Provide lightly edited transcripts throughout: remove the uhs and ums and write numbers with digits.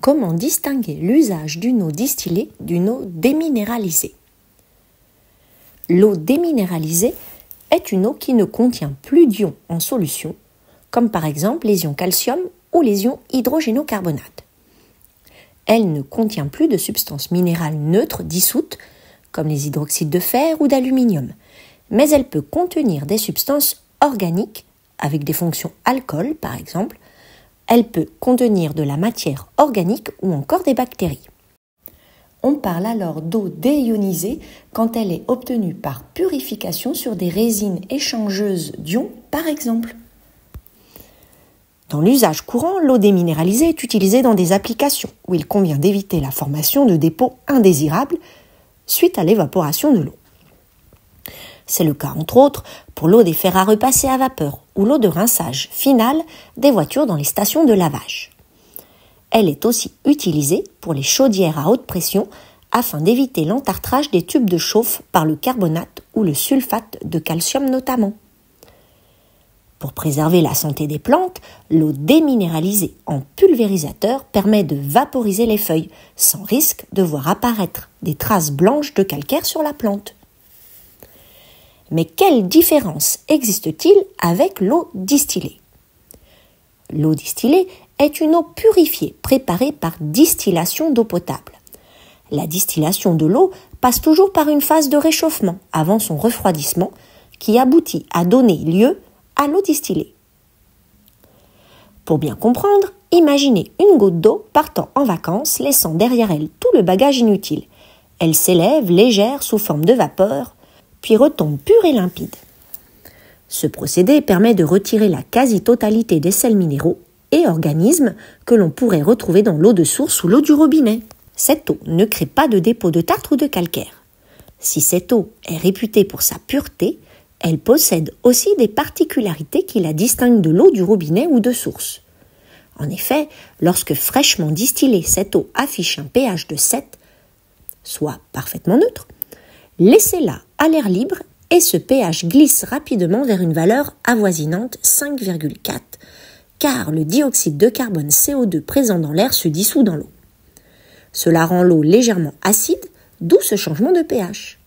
comment distinguer l'usage d'une eau distillée d'une eau déminéralisée. L'eau déminéralisée est une eau qui ne contient plus d'ions en solution, comme par exemple les ions calcium ou les ions hydrogénocarbonate. Elle ne contient plus de substances minérales neutres dissoutes, comme les hydroxydes de fer ou d'aluminium, mais elle peut contenir des substances organiques, avec des fonctions alcool par exemple. Elle peut contenir de la matière organique ou encore des bactéries. On parle alors d'eau déionisée quand elle est obtenue par purification sur des résines échangeuses d'ions par exemple. Dans l'usage courant, l'eau déminéralisée est utilisée dans des applications où il convient d'éviter la formation de dépôts indésirables suite à l'évaporation de l'eau. C'est le cas entre autres pour l'eau des fers à repasser à vapeur ou l'eau de rinçage finale des voitures dans les stations de lavage. Elle est aussi utilisée pour les chaudières à haute pression afin d'éviter l'entartrage des tubes de chauffe par le carbonate ou le sulfate de calcium notamment. Pour préserver la santé des plantes, l'eau déminéralisée en pulvérisateur permet de vaporiser les feuilles sans risque de voir apparaître des traces blanches de calcaire sur la plante. Mais quelle différence existe-t-il avec l'eau distillée ? L'eau distillée est une eau purifiée préparée par distillation d'eau potable. La distillation de l'eau passe toujours par une phase de réchauffement avant son refroidissement qui aboutit à donner lieu à l'eau distillée. Pour bien comprendre, imaginez une goutte d'eau partant en vacances laissant derrière elle tout le bagage inutile. Elle s'élève légère sous forme de vapeur puis retombe pure et limpide. Ce procédé permet de retirer la quasi-totalité des sels minéraux et organismes que l'on pourrait retrouver dans l'eau de source ou l'eau du robinet. Cette eau ne crée pas de dépôt de tartre ou de calcaire. Si cette eau est réputée pour sa pureté, elle possède aussi des particularités qui la distinguent de l'eau du robinet ou de source. En effet, lorsque fraîchement distillée, cette eau affiche un pH de 7, soit parfaitement neutre, laissez-la à l'air libre et ce pH glisse rapidement vers une valeur avoisinante 5,4 car le dioxyde de carbone CO2 présent dans l'air se dissout dans l'eau. Cela rend l'eau légèrement acide, d'où ce changement de pH.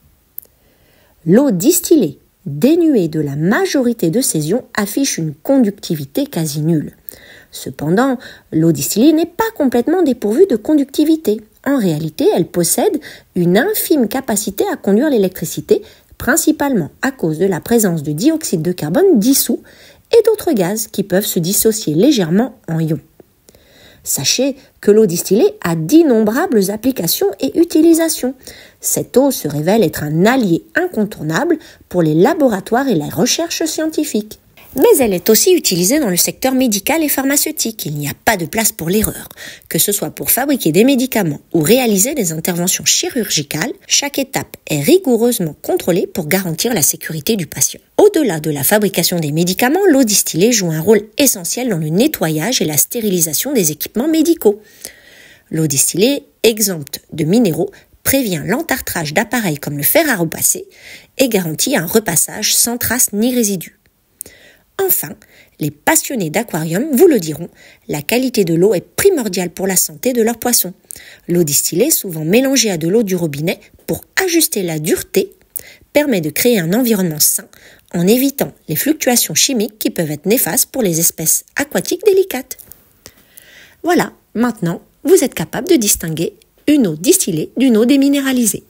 L'eau distillée, dénuée de la majorité de ses ions, affiche une conductivité quasi nulle. Cependant, l'eau distillée n'est pas complètement dépourvue de conductivité. En réalité, elle possède une infime capacité à conduire l'électricité, principalement à cause de la présence de dioxyde de carbone dissous et d'autres gaz qui peuvent se dissocier légèrement en ions. Sachez que l'eau distillée a d'innombrables applications et utilisations. Cette eau se révèle être un allié incontournable pour les laboratoires et la recherche scientifique. Mais elle est aussi utilisée dans le secteur médical et pharmaceutique. Il n'y a pas de place pour l'erreur. Que ce soit pour fabriquer des médicaments ou réaliser des interventions chirurgicales, chaque étape est rigoureusement contrôlée pour garantir la sécurité du patient. Au-delà de la fabrication des médicaments, l'eau distillée joue un rôle essentiel dans le nettoyage et la stérilisation des équipements médicaux. L'eau distillée, exempte de minéraux, prévient l'entartrage d'appareils comme le fer à repasser et garantit un repassage sans trace ni résidus. Enfin, les passionnés d'aquarium vous le diront, la qualité de l'eau est primordiale pour la santé de leurs poissons. L'eau distillée, souvent mélangée à de l'eau du robinet pour ajuster la dureté, permet de créer un environnement sain en évitant les fluctuations chimiques qui peuvent être néfastes pour les espèces aquatiques délicates. Voilà, maintenant, vous êtes capable de distinguer une eau distillée d'une eau déminéralisée.